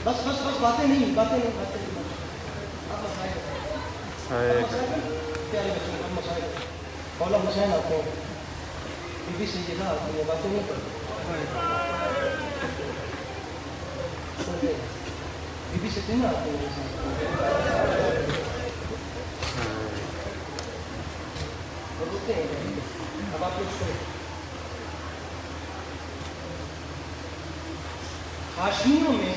بس بس بس باتیں نہیں باتیں نہیں باتیں نہیں آپ مسائل پیارے بچوں کا مسائل مولا حسین آتے ہیں بی بی سیدہ آتی ہے باتیں نہیں کرتے بی بی سیدہ آتی ہے وہ روتے ہیں اب آپ لوگ سوئے ہاشمیوں میں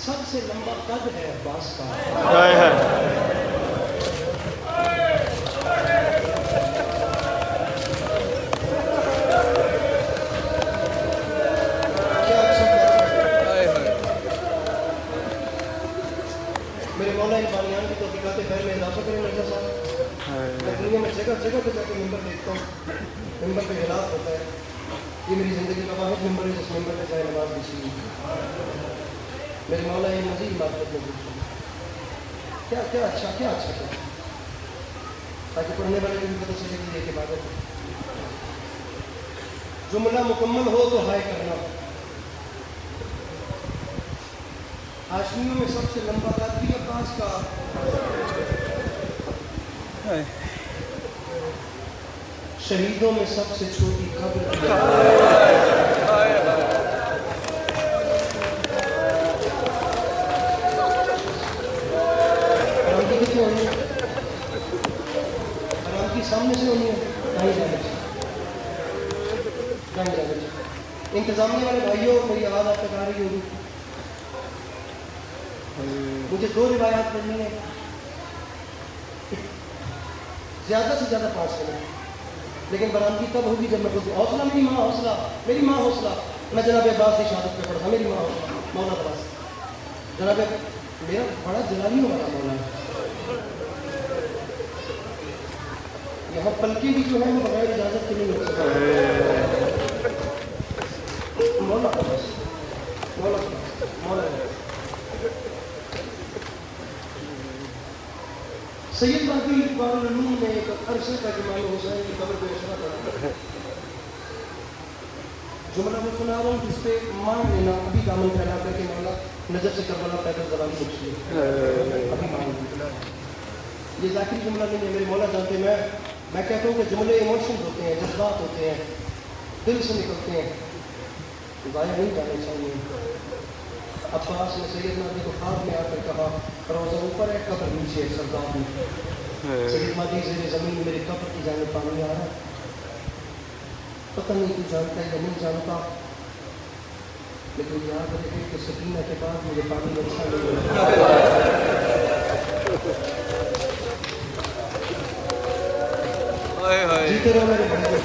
سب سے لمبا قد ہے عباس کا میرے مولا ان بانیان کی توفیقات خیر میں اضافہ کریں مرزا صاحب میں دنیا میں جگہ جگہ پہ جا کے ممبر دیکھتا ہوں ممبر پہ خلاف ہوتا ہے یہ میری زندگی کا واحد ممبر ہے جس ممبر پہ جائے نماز بچھی میرے مولا یہ مزید معرفت میں پوچھوں کیا کیا اچھا کیا تاکہ پڑھنے والے کو بھی پتہ چلے کہ یہ عبادت ہے جملہ مکمل ہو تو ہائے کرنا ہاشمیوں میں سب سے لمبا قد بھی عباس کا شہیدوں میں سب سے چھوٹی قبر حرام کی سامنے سے ہونی ہے انتظامیہ والے بھائیوں میری آواز آپ تک آ رہی ہوگی مجھے 2 روایات پڑھنی ہے زیادہ سے زیادہ 5 منٹ لیکن برآمدی تب ہوگی جب میں بولتی حوصلہ میری ماں حوصلہ میں جناب عباس کی شہادت پہ پڑھا میری ماں حوصلہ مولا عباس جناب میرا بڑا جلالیوں والا مولا ہے یہاں پلکیں بھی جو ہے وہ بغیر اجازت کے نہیں ہو سکتا مولا عباس سید مہدی اقبال العلوم نے ایک عرصے کا امام حسین کی قبر پہ اشارہ کرا جملہ میں سنا رہا ہوں جس پہ مان لینا ابھی دامن پھیلا کر کے مولا نظر سے کربلا پیدل زبانی بخشی ابھی مان لینا یہ ذاکری جملہ نہیں ہے میرے مولا جانتے میں کہتا ہوں کہ جملے ایموشنز ہوتے ہیں جذبات ہوتے ہیں دل سے نکلتے ہیں ضائع نہیں جانے چاہیے عباس نے سید مہدی کو خواب میں آ کر کہا روزہ اوپر ہے قبر نیچے ہے سردار میں سید مہدی زیر زمین میرے قبر کی جانب پانی آ رہا ہے پتہ نہیں تو جانتا ہے یا نہیں جانتا لیکن یاد رکھے کہ سکینہ کے بعد مجھے پانی اچھا نہیں لگا جیتے رہو میرے بھائی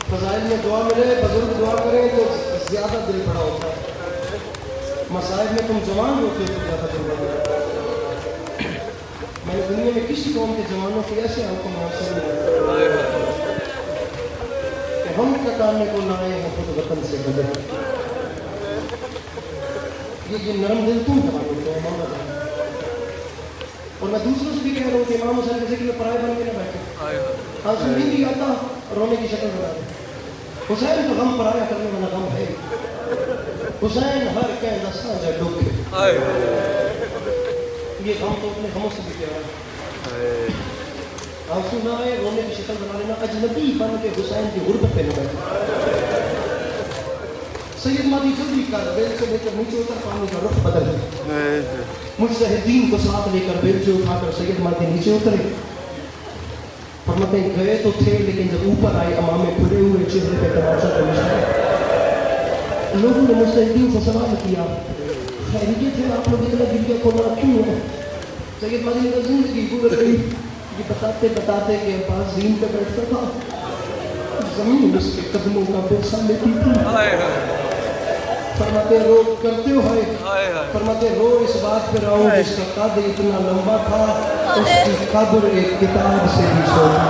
فضائل میں دعا ملے بزرگ دعا کریں تو زیادہ دل بڑا ہوتا ہے مسائل میں تم جوان ہوتے ہو تو زیادہ دل بڑا ہوتا ہے میں نے دنیا میں کسی قوم کے جوانوں کے ایسے آنکھوں میں آنسو نہیں کہ ہم کٹانے کو لائے ہیں خود وطن سے بدل یہ نرم دل تم جوان ہوتے ہو مولا جان اور میں دوسروں سے بھی کہہ رہا ہوں کہ امام حسین کے ذکر میں پرائے بن کے نہ بیٹھے آنسو نہیں بھی آتا رونے کی شکل بنا دے حسین تو غم پرایا کرنے والا غم ہے حسین ہر کہہ دستا جائے ڈوکے یہ غم تو اپنے غموں سے بھی کہہ رہا ہے آنسو نہ آئے رونے کی شکل بنا لینا اجنبی بن کے حسین کی غربت پہ نہ بیٹھے سید مہدی جلدی کر بیل سے لے کر نیچے اتر پانی کا رخ بدل مجتہدین کو ساتھ لے کر بیل سے اٹھا کر سید مہدی نیچے اترے فرماتے ہیں گئے تو تھے لیکن جب اوپر آئے امامے کھلے ہوئے چہرے پہ تماشا تماشا لوگوں نے مجتہدین سے سوال کیا خیریت ہے آپ لوگ اتنا گریا کو نہ کیوں ہے سید مہدی کا زندگی گزر گئی یہ بتاتے بتاتے کہ عباس زین پہ بیٹھتا تھا زمین اس کے قدموں کا بوسہ لیتی تھی فرماتے رو کرتے ہو فرماتے رو اس بات پہ رہو جس کا قد اتنا لمبا تھا اس کی قبر ایک کتاب سے بھی چھوٹی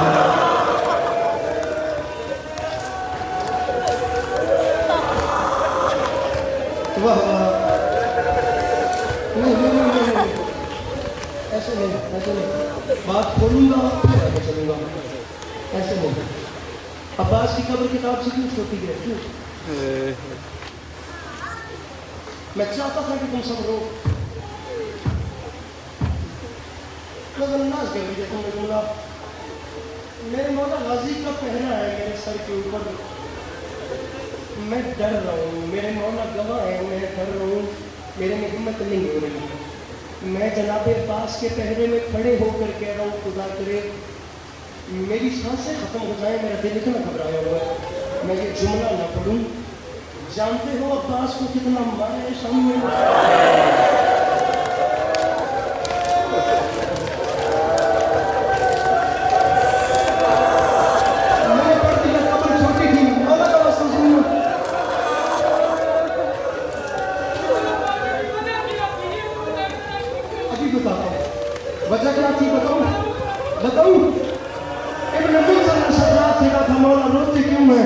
واہ نہیں ایسے نہیں بات کھولوں گا پھر آگے چلوں گا ایسے نہیں अब्बास की कब्र किताब से क्यों छोटी है, क्यों? मैं चाहता था कि तुम सब रो, नजरअंदाज कर लीजिए तुमने जुमला। मेरे मौला गाजी का पहना है मेरे सर के ऊपर, मैं डर रहा हूँ, मेरे मौला गवाह है, मैं डर रहा हूँ, मेरे में हिम्मत नहीं हो रही। मैं जनाब अब्बास के पहरे में खड़े होकर कह रहा हूँ खुदा करे मेरी सांसें खत्म हो जाए, मेरा दिल इतना घबराया हुआ है, मैं ये जुमला ना पढ़ूँ। जानते हो अब्बास को कितना मारा है सामने, मैंने पढ़ दिया कब्र छोटी थी, मौला का वास्ता सुनो। अभी बताता हूँ वजह क्या थी, बताऊँ बताऊँ। इब्न मुज़र ने सज्जाद से कहा था मौला रोते क्यों है?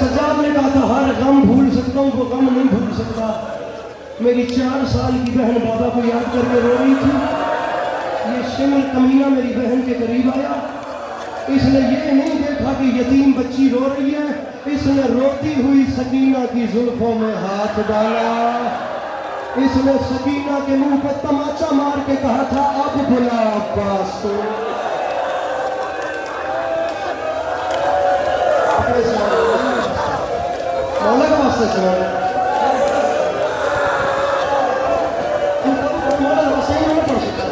सज्जाद ने कहा था हर गम भूल सकता हूँ, वो गम नहीं भूल सकता। मेरी 4 साल की बहन बाबा को याद करके रो रही थी, ये शिमर कमीना मेरी बहन के करीब आया, इसने ये नहीं देखा कि यतीम बच्ची रो रही है, इसने रोती हुई सकीना की जुल्फों में हाथ डाला, इसने सकीना के मुंह पे तमाचा मार के कहा था अब बुला अब्बास को। मौला का वास्ता सुना, मौला का वास्ता नहीं पढ़ सकता,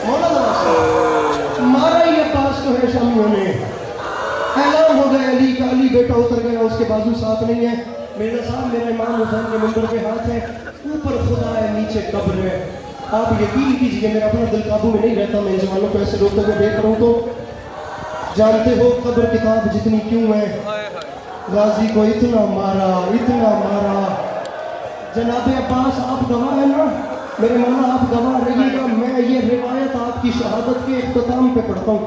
मौला का वास्ता मारा ही अब्बास को है शामियों ने, ऐलान हो गया अली का, अली बेटा उतर गया, उसके बाजू साथ नहीं है। मेरे साहब मेरा इमाम हुसैन के मंदिर पे हाथ है, ऊपर खुदा है नीचे कब्र है। आप यकीन कीजिए मेरा अपना दिल काबू में नहीं रहता, मैं इन जवानों को ऐसे रोकते हुए देख रहा हूँ। तो जानते हो कब्र किताब जितनी क्यों है? गाजी को इतना मारा, इतना मारा। जनाब अब्बास आप गवाह है ना, मेरे मौला आप गवाह रहिएगा, मैं ये रिवायत आपकी शहादत के इख्तिताम पे पढ़ता हूँ।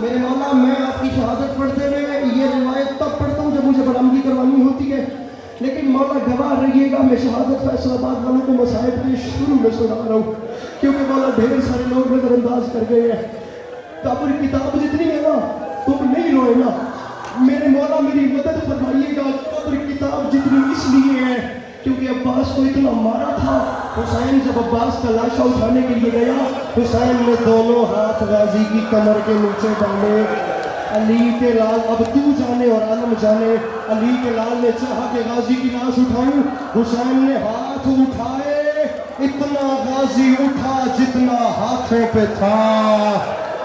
मेरे मौला मैं आपकी शहादत पढ़ते हुए ये रिवायत तब पढ़ता हूँ जब मुझे बरामदी करवानी होती है, लेकिन मौला गवाह रहिएगा मैं शहादत फैसलाबाद वालों को मसाइब के शुरू में सुना रहा हूँ, क्योंकि मौला ढेर सारे लोग नजरअंदाज कर गए हैं। कब्र किताब जितनी है ना तुम नहीं रोए ना, मेरे मौला मेरी मदद फरमाइएगा। कब्र किताब जितनी इसलिए है क्योंकि अब्बास को इतना मारा था। हुसैन जब अब्बास का लाशा उठाने के लिए गया, हुसैन ने दोनों हाथ गाजी की कमर के नीचे डाले। अली के लाल अब तू जाने और आलम जाने, अली के लाल ने चाहा कि गाजी की लाश उठाऊं, हुसैन ने हाथ उठाए, इतना गाजी उठा जितना हाथों पे था।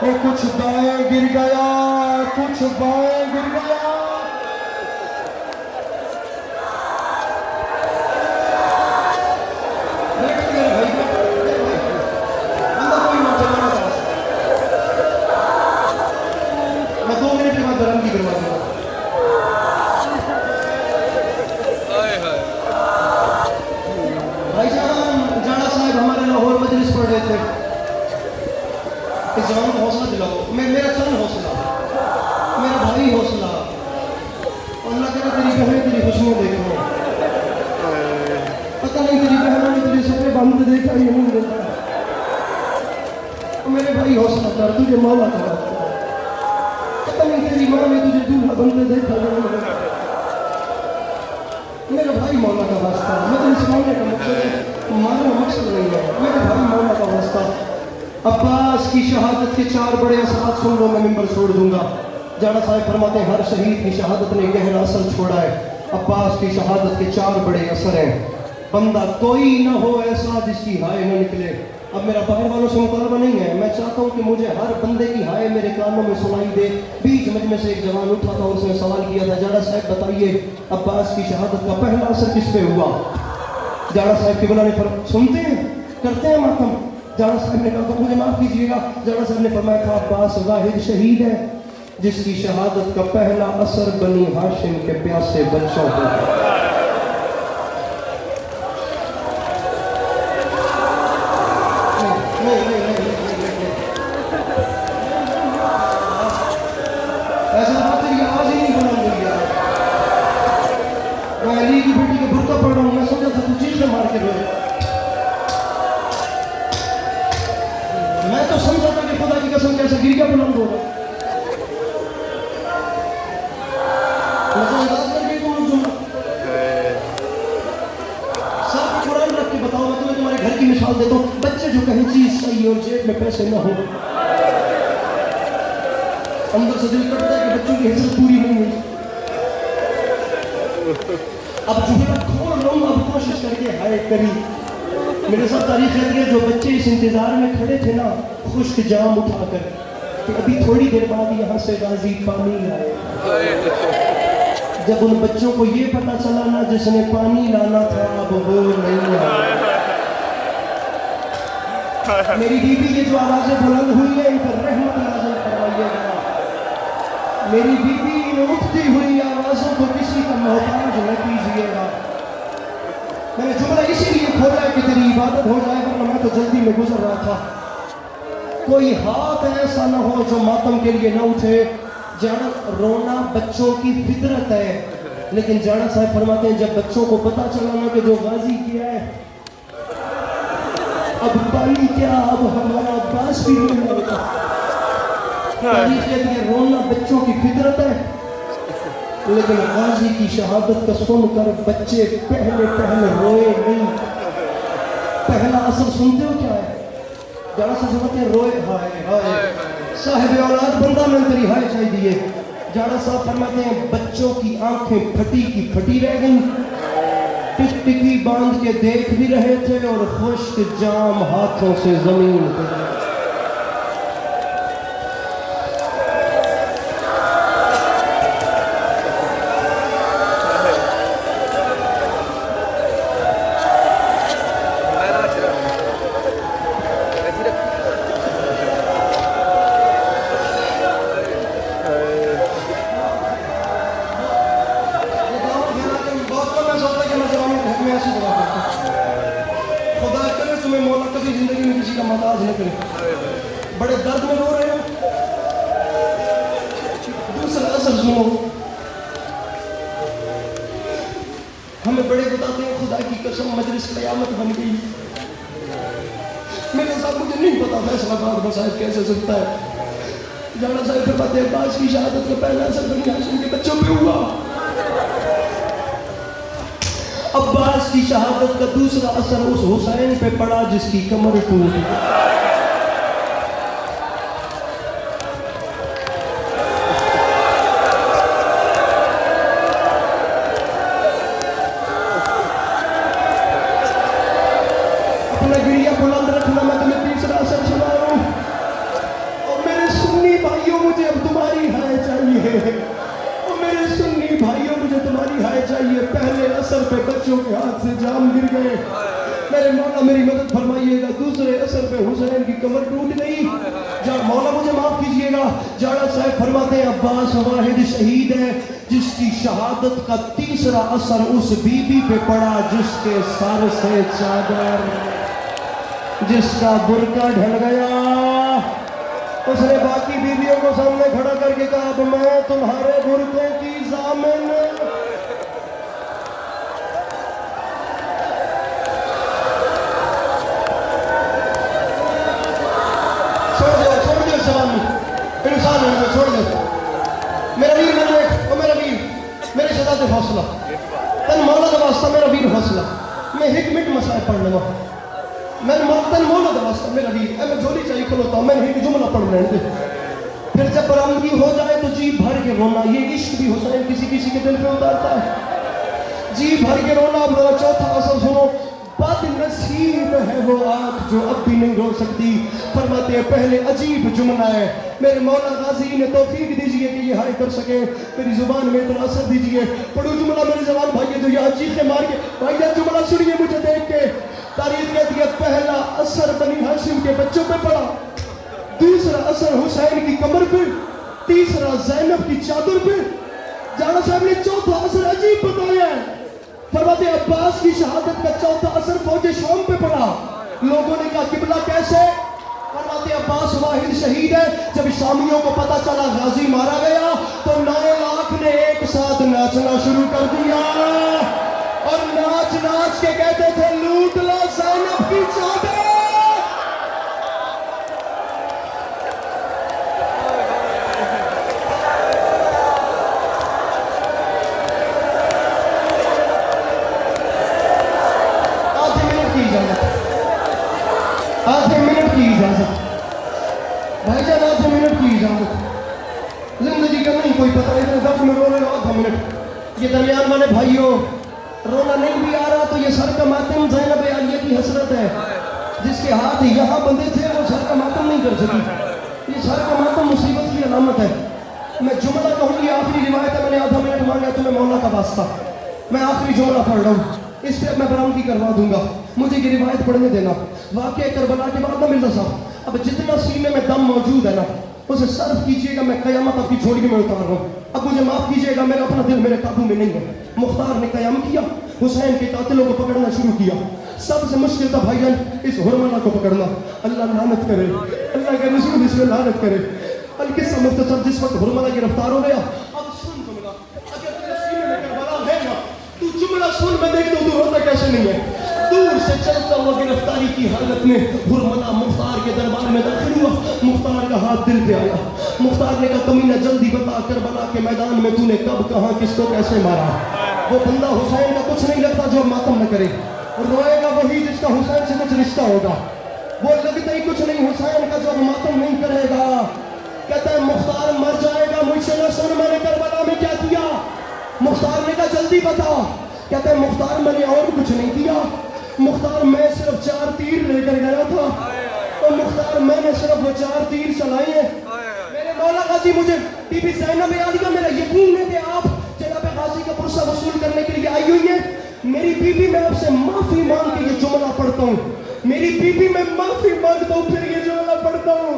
वो कुछ दाएं गिर गया, कुछ बाएं गिर गया। मैं 2 मिनट के बाद बरामदी करवा दूंगा। भाईजान जाड़ा साहब हमारे लाहौर मजलिस पढ़ रहे थे, इस जवान को हौसला दिलाओ। मेरा चंद हौसला, मेरा भाई हौसला, और अल्लाह करे तेरी बहन तेरी खुशबू देखो। पता नहीं तेरी बहनों ने तेरे सपने बंद देखा या नहीं देखा। मेरे भाई हौसला कर, तुझे मौला का पता नहीं तेरी माँ ने तुझे दूल्हा बनते देखा या नहीं देखा। मेरे भाई मौला का वास्ता, मैं तो सिखाने का मकसद है, मारना मकसद नहीं है। मेरे भाई मौला का वास्ता, अब्बास की शहादत के 4 बड़े असरात सुन लो, मैं मिंबर छोड़ दूंगा। जाड़ा साहब फरमाते हैं हर शहीद की शहादत ने गहरा असर छोड़ा है। अब्बास की शहादत के 4 बड़े असर हैं। बंदा कोई ना हो ऐसा जिसकी हाय न निकले। अब मेरा बाहर वालों से मुतालबा नहीं है, मैं चाहता हूँ कि मुझे हर बंदे की हाय मेरे कानों में सुनाई दे। बीच मजमे से एक जवान उठा था, उसने सवाल किया था जाड़ा साहब बताइए अब्बास की शहादत का पहला असर किस पे हुआ? जाड़ा साहब के बुलाने पर सुनते हैं, करते हैं मातम। जाड़ा साहब ने कहा तो मुझे माफ कीजिएगा। जाड़ा साहब ने फरमाया था अब्बास वाहिद शहीद है जिसकी शहादत का पहला असर बनी हाशिम के प्यासे बच्चों पर। ऐसा बात तेरी आवाज ही नहीं बुलंद हुई यार। मैं अली की बेटी का बुर्का पढ़ रहा हूँ, मैं सोचा था तू चीज में मार के रोए। मैं तो समझा था कि खुदा की कसम कैसे गिर गया बुलंद होगा। नजर अंदाज कर गए तुम जुमला। सब कुरान रख के बताओ, मैं तुम्हें तुम्हारे घर की मिसाल देता हूँ। बच्चे जो कहें चीज सही और जेब में पैसे न हो, अंदर से दिल करता है कि बच्चों की हिजरत पूरी नहीं हुई। अब जुमला खोल लो, अब कोशिश करके हाय करी। मेरे साथ तारीख है, जो बच्चे इस इंतजार में खड़े थे ना, खुश्क जाम उठाकर, कि अभी थोड़ी देर बाद यहाँ से गाजी पानी आए। जब उन बच्चों को ये पता चला ना, जिसने पानी लाना था अब वो नहीं आया। मेरी बीबी की जो आवाजें बुलंद हुई है, इन पर रहमत नाज़िल फरमाइएगा। मेरी बीबी इन उठती हुई आवाजों को किसी का मोहताज न कीजिएगा। मैंने जुमला इसीलिए खोला है कि तेरी इबादत हो जाए, वरना मैं तो जल्दी में गुजर रहा था। कोई हाथ ऐसा न हो जो मातम के लिए न उठे। जाना रोना बच्चों की फितरत है, लेकिन जाना साहब फरमाते हैं, जब बच्चों को पता चला ना कि जो गाजी किया है, अब पानी क्या, अब हमारा अब्बास भी रोने लगा। तारीख कहती है रोना बच्चों की फितरत है, लेकिन गाजी की शहादत का सुनकर बच्चे पहले रोए नहीं। पहला असर सुनते हो क्या है? जरा सा समझते हैं रोए हाय हाय साहिब औलाद बंदा में तेरी हाय चाहिए दिए। जाड़ा साहब फरमाते हैं बच्चों की आंखें फटी की फटी रह गई, टिकटिकी बांध के देख भी रहे थे और खुश्क जाम हाथों से जमीन पर। बड़े दर्द में रो रहे हो। दूसरा असर सुनो, हमें बड़े बताते हैं खुदा की कसम मजलिस क़यामत बन गई। मेरे साथ मुझे नहीं पता फैसलाबाद मसाइब कैसे सकता है। जाना साहब फिर बातें अब्बास की शहादत का पहला असर बनी हाशिम के बच्चों पे हुआ। अब्बास की शहादत का दूसरा असर उस हुसैन पे पड़ा जिसकी कमर टूट गई। बुलंद रखना, मैं तुम्हें तीसरा असर सुना रहा हूं। और मेरे सुन्नी भाइयों, मुझे अब तुम्हारी हाय चाहिए। और मेरे सुन्नी भाइयों, मुझे तुम्हारी हाय चाहिए। पहले असर पे बच्चों के हाथ से जाम गिर गए, मेरे मौला मेरी मदद फरमाइएगा। दूसरे असर पे हुसैन की कमर टूट गई। मौला मुझे माफ कीजिएगा। जाड़ा साहब फरमाते हैं अब्बास वाहिद शहीद है जिसकी शहादत का तीसरा असर उस बीबी पे पड़ा जिसके सर से चादर, जिसका बुर्का ढल गया। उसने बाकी बीवियों को सामने खड़ा करके कहा अब मैं तुम्हारे बुर्कों की जामिन। छोड़ दो सवाल इंसान है, छोड़ दो। मेरा वीर मेरा वीर मेरे शदात हौसला तन मौला का वास्ता, मेरा वीर हौसला। मैं एक मिनट मसाए पढ़ लूँगा। मैंने मौतन मौला का वास्ता मेरा वीर है, मैं झोली चाहिए खलोता हूँ। मैंने एक जुमला पढ़ लेने दे, फिर जब बरामदगी हो जाए तो जी भर के रोना। ये इश्क भी हुसैन किसी किसी के दिल पे उतारता है। जी भर के रोना। अब चौथा असर सुनो, बदनसीब है वो आँख जो अब भी नहीं रो सकती। फरमाते हैं पहले अजीब जुमला है, मेरे मौला गाजी ने तौफीक दीजिए कि ये हाय कर सके। मेरी जुबान में इतना असर दीजिए। पढ़ो जुमला मेरे जवान भाई जो यहाँ चीखे मार के भाई जुमला सुनिए मुझे देख के। तारीख कहती है पहला असर बनी हाशिम के बच्चों पे पड़ा, दूसरा असर हुसैन की कमर पे, तीसरा ज़ैनब की चादर पे। जाना साहब ने चौथा असर अजीब बताया है। फरमाते अब्बास की शहादत का चौथा असर फौजे शाम पे पड़ा। लोगों ने कहा किबला कैसे? फरमाते अब्बास वाहिद शहीद है। जब शामियों को पता चला गाजी मारा गया तो 9 लाख ने एक साथ नाचना शुरू कर दिया और नाच नाच के कहते थे लूट लो ज़ैनब की चादर। मिनट। ये दरमियान वाले भाइयों, रोना नहीं भी आ रहा तो ये सर का मातम ज़ैनब आलिया की हसरत है। जिसके हाथ यहाँ बंधे थे वो सर का मातम नहीं कर सकी। ये सर का मातम मुसीबत की अलामत है। मैं जुमला कहूँगी, आखिरी रिवायत है, मैंने आधा मिनट मांगा तुम्हें मौला का वास्ता। मैं आखिरी जुमला पढ़ रहा हूँ, इस पर मैं बरामदी करवा दूंगा, मुझे ये रिवायत पढ़ने देना। वाक़या करबला के बाद ना मिर्ज़ा साहब, अब जितना सीने में दम मौजूद है ना उसे सर्व कीजिएगा, मैं क़यामत आपकी झोली में उतार रहा हूँ। अब मुझे माफ़ कीजिएगा, मेरा अपना दिल मेरे काबू में नहीं है। मुख्तार ने क़याम किया, हुसैन के कातिलों को पकड़ना शुरू किया। सबसे मुश्किल था भाईजान इस हुरमला को पकड़ना। अल्लाह लानत करे, अल्लाह के रसूल इसमें लानत करे। अलकिस्सा मुख्तसर, जिस वक्त हुरमला गिरफ्तार हो गया, अब सुन जुमला, अगर तेरे सीने में करबला है ना, तू जुमला सुन, मैं देखता हूँ तू रोता कैसे नहीं है। दूर से चलता हुआ गिरफ्तारी की हालत में हुरमला मुख्तार के दरबार में दाखिल हुआ। मुख्तार का हाथ दिल पे आया। मुख्तार ने कहा, कमीना जल्दी बता, करबला के मैदान में तूने कब, कहाँ, किसको, कैसे मारा? वो बंदा हुसैन का कुछ नहीं लगता जो मातम न करे, रोएगा वही जिसका हुसैन से कुछ रिश्ता होगा। वो लगता ही कुछ नहीं हुसैन का जो मातम नहीं करेगा। कहता है मुख्तार मर जाएगा, मुझसे न सुन मैंने करबला में क्या किया। मुख्तार ने कहा जल्दी बता। कहता है मुख्तार मैंने और कुछ नहीं किया। मुख्तार मैं सिर्फ 4 तीर लेकर गया था, तो मुख्तार मैंने सिर्फ वो 4 तीर चलाए हैं। मेरे मौला गाजी, मुझे बीबी ज़ैनब आलिया, मेरा यकीन है कि आप जनाब गाजी का पुरसा वसूल करने के लिए आई हुई है। मेरी बीबी, मैं आपसे माफी मांग के ये जुमला पढ़ता हूँ। मेरी बीबी, मैं माफी मांगता हूँ, फिर ये जुमला पढ़ता हूँ।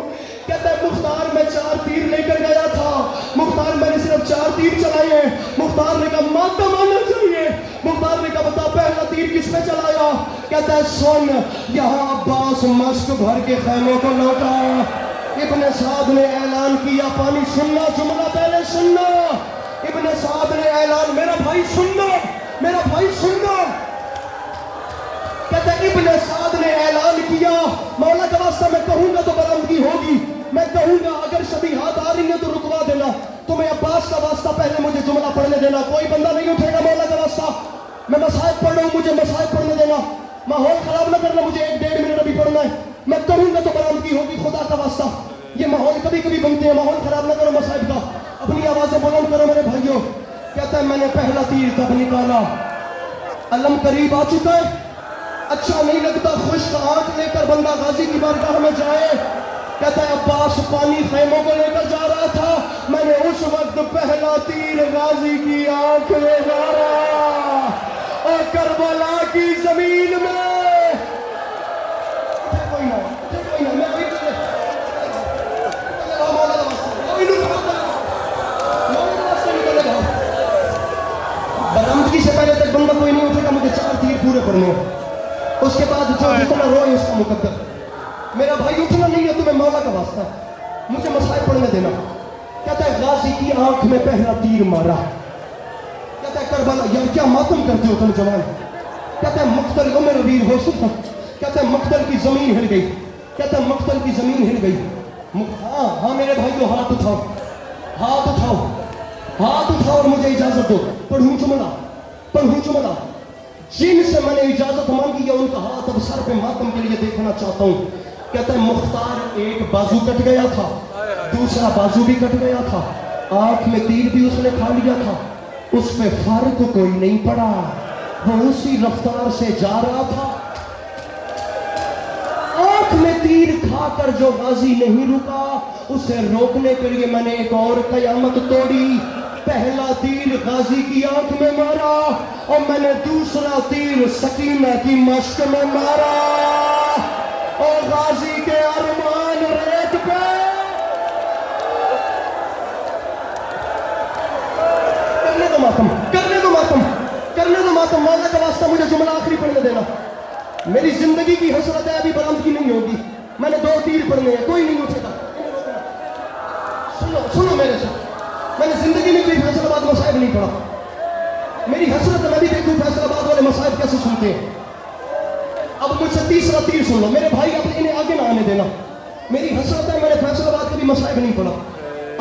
कहता है मुख्तार मैं 4 तीर लेकर गया था, मुख्तार मैंने सिर्फ 4 तीर चलाए हैं। मुख्तार ने कहा मातम आना चाहिए। मुख्तार ने कहा बता पहला तीर किस पे चलाया? कहता है सुन, यहाँ अब्बास मश्क भर के खैमों को लौटा। इब्ने साद ने ऐलान किया, पानी सुनना, जुमला पहले सुनना। इब्ने साद ने ऐलान, मेरा भाई सुनना, मेरा भाई सुनना। कहता है इब्ने साद ने ऐलान किया, मौला का वास्ता मैं कहूंगा तो बरामदगी होगी, मैं कहूंगा अगर शबीहात आ रही है तो रुकवा देना। तुम्हें अब्बास का वास्ता पहले मुझे जुमला पढ़ने देना। कोई बंदा नहीं उठेगा मौला का वास्ता, मैं मसाइब पढ़ रहा हूँ, मुझे मसाइब पढ़ने देना। माहौल खराब ना करना, मुझे 1-1.5 मिनट अभी पढ़ना है। मैं कहूंगा तो बरामदगी होगी, खुदा का वास्ता। ये माहौल कभी कभी बनते हैं, माहौल खराब ना करो मसाइब का। अपनी आवाजें बुलंद करो मेरे भाइयों। कहता है मैंने पहला तीर तब निकाला, अलम करीब आ चुका है। अच्छा नहीं लगता खुश्क आंख लेकर बंदा गाजी की बारगाह में जाए। कहता है अब्बास पानी खैमों को लेकर जा रहा था, मैंने उस वक्त पहला तीर गाजी की आंख में मारा और करबला की जमीन में। कोई ना, कोई ना, मैं बरामदगी से पहले तक बंदा कोई नहीं उठेगा, मुझे 4 तीर पूरे पड़ने हैं। उसके बाद जो जितना रोए उसका मुकद्दर। मेरा भाई उठना नहीं है, तुम्हें मौला का वास्ता, मुझे मसाइब पढ़ने देना। कहता है गाजी की आंख में पहला तीर मारा। कहता है करबला, यार क्या मातम करते हो तुम जवान। कहता है मक्तल को मेरा वीर हो सुन। कहता है मक्तल की जमीन हिल गई। कहता है मक्तल की जमीन हिल गई। हाँ हाँ मेरे भाइयों, हाथ उठाओ, हाथ उठाओ, हाथ उठाओ और मुझे इजाजत दो। पढ़ूं जुमला, पढ़ूं जुमला। जिनसे मैंने इजाजत मांगी है उनका हाथ अब सर पे मातम के लिए देखना चाहता हूँ। कहता है मुख्तार एक बाजू कट गया था, दूसरा बाजू भी कट गया था, आंख में तीर भी उसने खा लिया था, उस पे फर्क कोई नहीं पड़ा, वो उसी रफ्तार से जा रहा था। आंख में तीर खाकर जो गाजी नहीं रुका, उसे रोकने के लिए मैंने एक और कयामत तोड़ी। पहला तीर गाजी की आंख में मारा और मैंने दूसरा तीर सकीना की मश्क में मारा और गाजी के अरमान रेत पे। करने दो मातम, करने दो मातम, करने दो मातम। मौला का वास्ता मुझे जुमला आखिरी पढ़ने देना। मेरी जिंदगी की हसरत है, अभी बरामदगी नहीं होगी। मैंने 2 तीर पढ़ने हैं, कोई नहीं उठेगा। सुनो सुनो मेरे से, मैंने जिंदगी में कोई फैसलाबाद मसाइब नहीं पढ़ा। मेरी हसरत है, मैं भी देखूं फैसलाबाद वाले मसाइब कैसे सुनते हैं। अब मुझसे तीसरा तीर सुन लो मेरे भाई, अब इन्हें आगे ना आने देना। मेरी हसरत है, मैंने फैसलाबाद कभी मसाइब नहीं पढ़ा।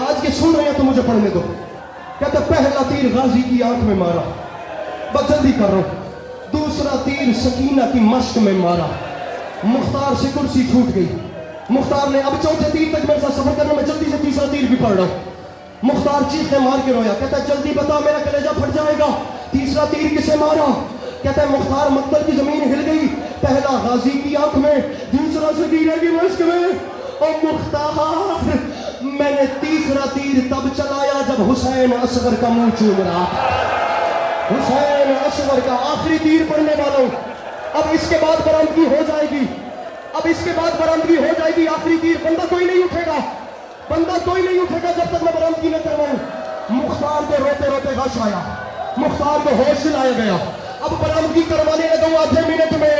आज के सुन रहे हैं तो मुझे पढ़ने दो। कहता पहला तीर गाजी की आंख में मारा, बस जल्दी कर रहा हूं। दूसरा तीर सकीना की मश्क में मारा, मुख्तार से कुर्सी छूट गई। मुख्तार ने अब चौथे तीर तक मेरे साथ सफर करना, मैं जल्दी से तीसरा तीर भी पढ़ रहा हूं। مختار چیخیں مار کے رویا، کہتا ہے جلدی بتا میرا کلیجہ پھٹ جائے گا، تیسرا تیر کسے مارا؟ کہتا ہے مختار مقتل کی زمین ہل گئی، پہلا غازی کی آنکھ میں، دوسرا سگیرہ کی مشک میں، او مختار میں نے تیسرا تیر تب چلایا جب حسین اصغر کا منہ چوم رہا تھا۔ حسین اصغر کا آخری تیر پڑنے والوں، اب اس کے بعد برآمدگی ہو جائے گی، اب اس کے بعد برآمدگی ہو جائے گی، آخری تیر بندہ کوئی نہیں اٹھے گا، بندہ کوئی نہیں اٹھے گا جب تک میں برآمدگی نہ کرواؤں۔ مختار کو روتے روتے غش آیا، مختار کو ہوش دلایا گیا، اب برآمدگی کروانے لگا ہوں آدھے منٹ میں،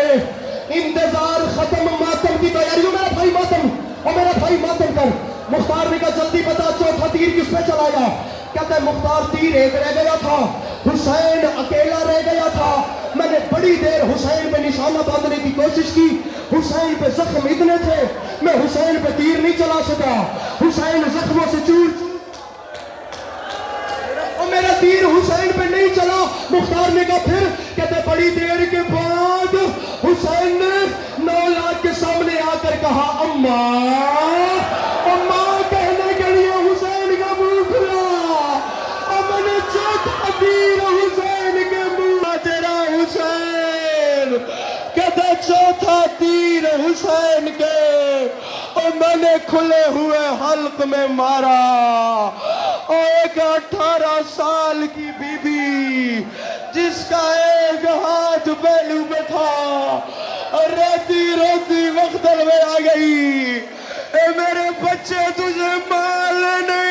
انتظار ختم، ماتم کی تیاری، میرا بھائی ماتم، اور میرا بھائی ماتم کر۔ مختار نے کہا جلدی بتا چوتھا تیر کس پہ چلایا؟ کہتا ہے مختار تیر ایک رہ گیا تھا، حسین اکیلا رہ گیا تھا، میں نے بڑی دیر حسین پہ نشانہ باندھنے کی کوشش کی، حسین پہ زخم اتنے تھے میں حسین پہ تیر نہیں چلا سکا، حسین زخموں سے چور اور میرا تیر حسین پہ نہیں چلا۔ مختار نے کہا پھر؟ کہتے بڑی دیر کے بعد حسین نے 9 لاکھ کے سامنے آ کر کہا اماں کہنے کے لیے حسین کا منہ کھلا، اور میں نے چوتھا تیر حسین کے منہ تیرا حسین، کہتے چوتھا تیر حسین کے اور میں نے کھلے ہوئے حلق میں مارا، اور ایک 18 سال کی بی بی جس کا ایک ہاتھ پہلو میں تھا روتی روتی مقتل میں آ گئی، اے میرے بچے تجھے مال نہیں